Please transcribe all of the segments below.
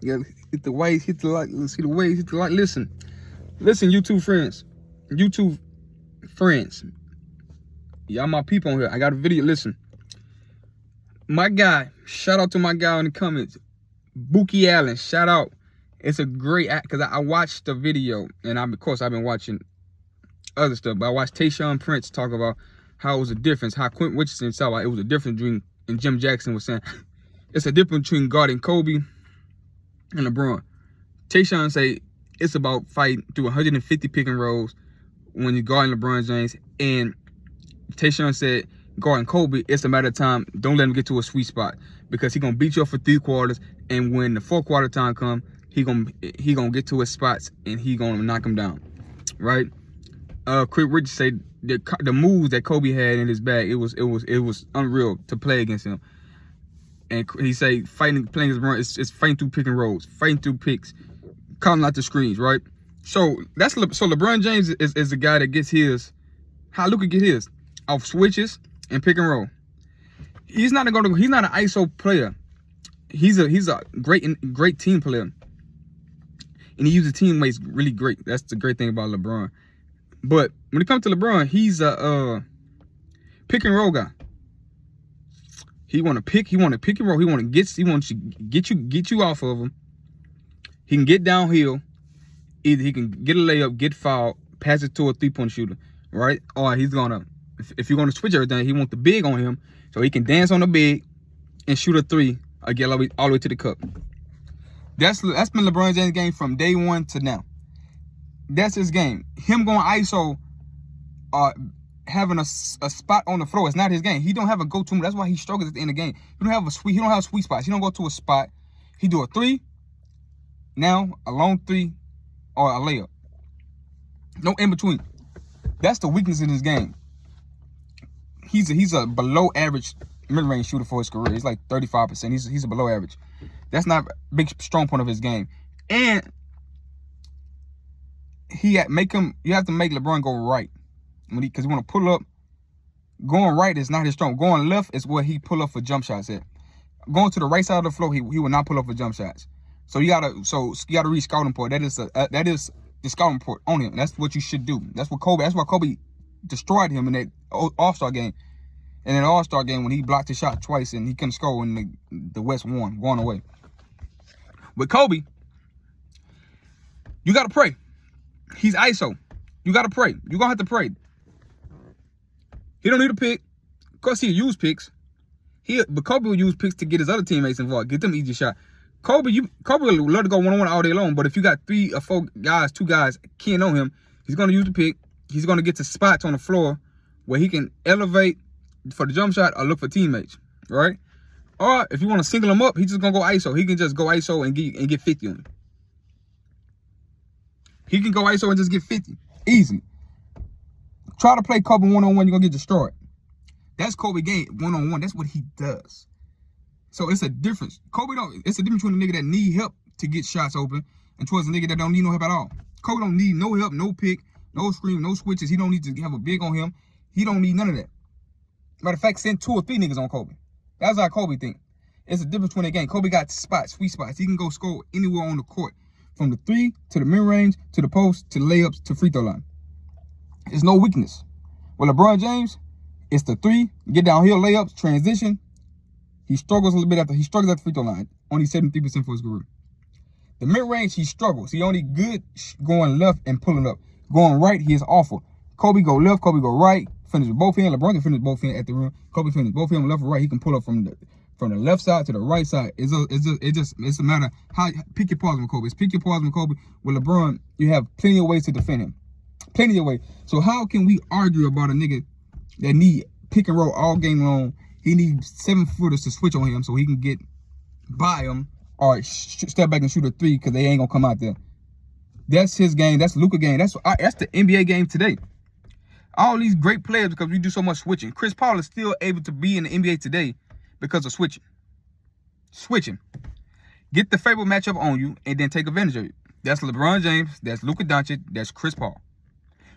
Yeah, hit the waves, hit the like. Let's see the waves, hit the like. Listen, YouTube friends. YouTube friends. Y'all my people on here. I got a video. Listen. My guy, shout out to my guy in the comments. Buki Allen, shout out. It's a great act because I watched the video, and of course I've been watching other stuff, but I watched Tayshaun Prince talk about how it was a difference, how Quentin Richardson saw it was a difference between, and Jim Jackson was saying, it's a difference between guarding Kobe and LeBron. Tayshaun say it's about fighting through 150 pick and rolls when you're guarding LeBron James, and Tayshaun said guarding Kobe, it's a matter of time. Don't let him get to a sweet spot because he's gonna beat you up for 3 quarters, and when the 4th quarter time comes, he gonna get to his spots and he gonna knock him down, right? Quick Rich said the moves that Kobe had in his bag, it was unreal to play against him. And he say playing against LeBron, it's fighting through pick and rolls, fighting through picks, calling out the screens, right? So LeBron James is the guy that gets his. How Luka get his off switches and pick and roll. He's not an ISO player. He's a great team player, and he uses teammates really great. That's the great thing about LeBron. But when it comes to LeBron, he's a pick and roll guy. He want to pick and roll. He want to get you off of him. He can get downhill. Either he can get a layup, get fouled, pass it to a 3-point shooter, right? Or he's gonna, if you're gonna switch everything, he want the big on him so he can dance on the big and shoot a 3 or get all the way to the cup. That's been LeBron James' game from day one to now. That's his game. Him going ISO, having a spot on the floor, it's not his game. He don't have a go-to. That's why he struggles at the end of the game. He don't have sweet spots. He don't go to a spot. He do a 3, now a long 3 or a layup. No in between. That's the weakness in his game. He's a below average mid-range shooter for his career. He's like 35%. He's a below average. That's not a big strong point of his game. And you have to make LeBron go right. Because you want to pull up. Going right is not his strong. Going left is where he pull up for jump shots at. Going to the right side of the floor, he will not pull up for jump shots. So you gotta read scouting report. That is the scouting report on him. That's what you should do. That's why Kobe destroyed him in that All-Star game. And in the All-Star game when he blocked his shot twice and he couldn't score when the West won, going away. With Kobe, you gotta pray. He's ISO. You gotta pray. You're gonna have to pray. He don't need a pick. Of course, he'll use picks. But Kobe will use picks to get his other teammates involved, get them easy shot. Kobe will love to go one-on-one all day long, but if you got 3 or 4 guys, 2 guys can't know him, he's gonna use the pick. He's gonna get to spots on the floor where he can elevate for the jump shot or look for teammates, right? Or if you want to single him up, he's just gonna go ISO. He can just go ISO and get 50 on him. He can go ISO and just get 50 easily. Try to play Kobe one-on-one, you're gonna get destroyed. That's Kobe game one-on-one. That's what he does. So it's a difference. It's a difference between a nigga that need help to get shots open and towards a nigga that don't need no help at all. Kobe don't need no help, no pick, no screen, no switches. He don't need to have a big on him. He don't need none of that. Matter of fact, send 2 or 3 niggas on Kobe. That's how Kobe think. It's a difference between a game. Kobe got spots, sweet spots. He can go score anywhere on the court. From the 3 to the mid-range, to the post, to layups, to free throw line. There's no weakness. With LeBron James, it's the 3, get downhill layups, transition. He struggles a little bit after the free throw line. Only 73% for his career. The mid-range, he struggles. He only good going left and pulling up. Going right, he is awful. Kobe go left, Kobe go right. Finish with both hands. LeBron can finish both hands at the rim. Kobe finish both hands left or right. He can pull up from the left side to the right side. It's a matter of how pick your poison with Kobe. Pick your poison with Kobe. With LeBron, you have plenty of ways to defend him. Plenty of ways. So how can we argue about a nigga that need pick and roll all game long? He needs 7-footers to switch on him so he can get by him or step back and shoot a 3 because they ain't gonna come out there. That's his game. That's Luka game. That's the NBA game today. All these great players, because we do so much switching. Chris Paul is still able to be in the NBA today because of switching. Switching. Get the favorite matchup on you and then take advantage of it. That's LeBron James. That's Luka Doncic. That's Chris Paul.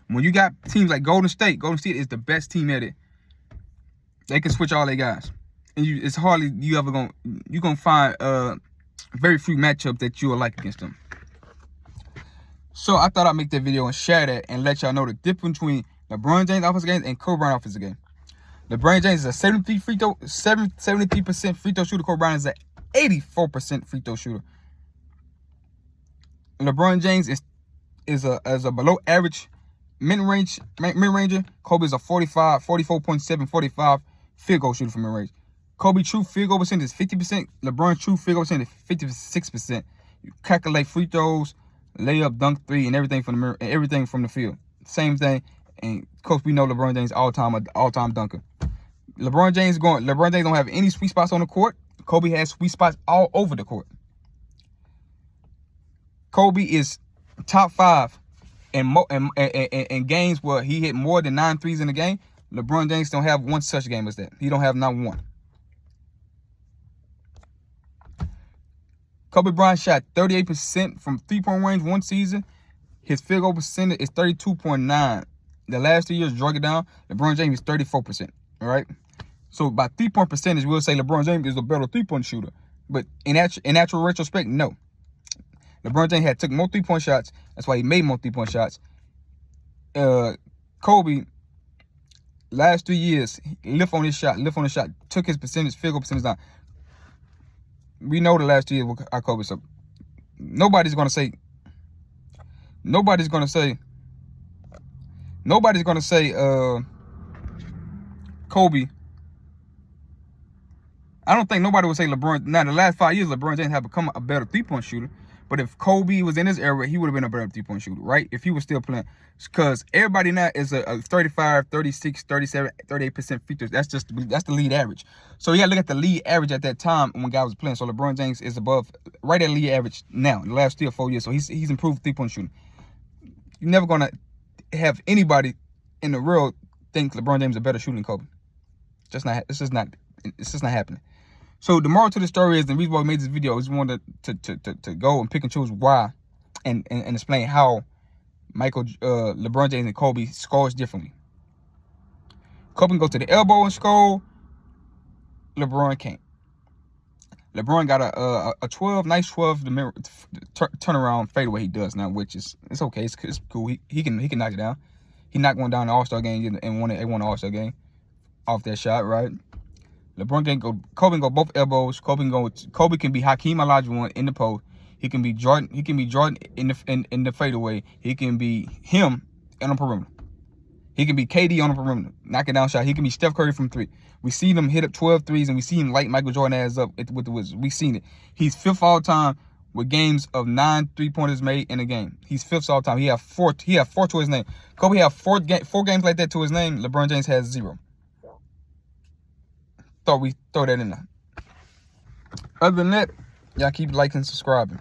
When you got teams like Golden State is the best team at it. They can switch all their guys. And it's hardly you're gonna find very few matchups that you will like against them. So I thought I'd make that video and share that and let y'all know the difference between LeBron James offensive games and Kobe-Lebron offensive game. LeBron James is a 73% free throw shooter. Kobe-Lebron is an 84% free throw shooter. LeBron James is a below average mid-ranger. Kobe is a 44.7, 45 field goal shooter from mid-range. Kobe true field goal percentage is 50%. LeBron true field goal percentage is 56%. You calculate free throws, layup, dunk, three, and everything from the field. Same thing. And of course, we know LeBron James all-time dunker. LeBron James don't have any sweet spots on the court. Kobe has sweet spots all over the court. Kobe is top 5 in games where he hit more than 9 threes in a game. LeBron James don't have one such game as that. He don't have not one. Kobe-Bron shot 38% from three-point range one season. His field goal percentage is 32.9. The last 2 years drug it down. LeBron James is 34%. All right. So by 3-point percentage, we'll say LeBron James is a better 3-point shooter. But in actual retrospect, no. LeBron James took more 3-point shots. That's why he made more 3-point shots. Kobe, last 3 years, lift on his shot, took his field goal percentage down. We know the last 2 years with our Kobe. So nobody's gonna say Kobe. I don't think nobody would say LeBron. Now, the last 5 years, LeBron James have become a better 3-point shooter. But if Kobe was in his era, he would have been a better 3-point shooter, right? If he was still playing. Because everybody now is a 35, 36, 37, 38% free throws. That's the league average. So you got to look at the league average at that time when guy was playing. So LeBron James is above, right at league average now, in the last 3 or 4 years. So he's improved 3-point shooting. You're never going to have anybody in the world think LeBron James is a better shooter than Kobe. It's just not happening. So the moral to the story is, the reason why we made this video is we wanted to go and pick and choose why and explain how LeBron James and Kobe scores differently. Kobe can go to the elbow and score. LeBron can't. LeBron got a 12, nice 12 turnaround fadeaway he does now, which is it's okay. It's cool. He can knock it down. He knocked one down in the All-Star game and won an All-Star game off that shot, right? LeBron can go. Kobe can go both elbows. Kobe can be Hakeem Olajuwon in the post. He can be Jordan. He can be Jordan in the fadeaway. He can be him on the perimeter. He can be KD on the perimeter, knocking down shot. He can be Steph Curry from 3. We seen him hit up 12 threes, and we see him light Michael Jordan ass up with the Wizards. We seen it. He's 5th all time with games of 9 3-pointers made in a game. He's 5th all time. He have 4 to his name. Kobe have 4 games like that to his name. LeBron James has 0. Thought we throw that in there. Other than that, y'all keep liking and subscribing.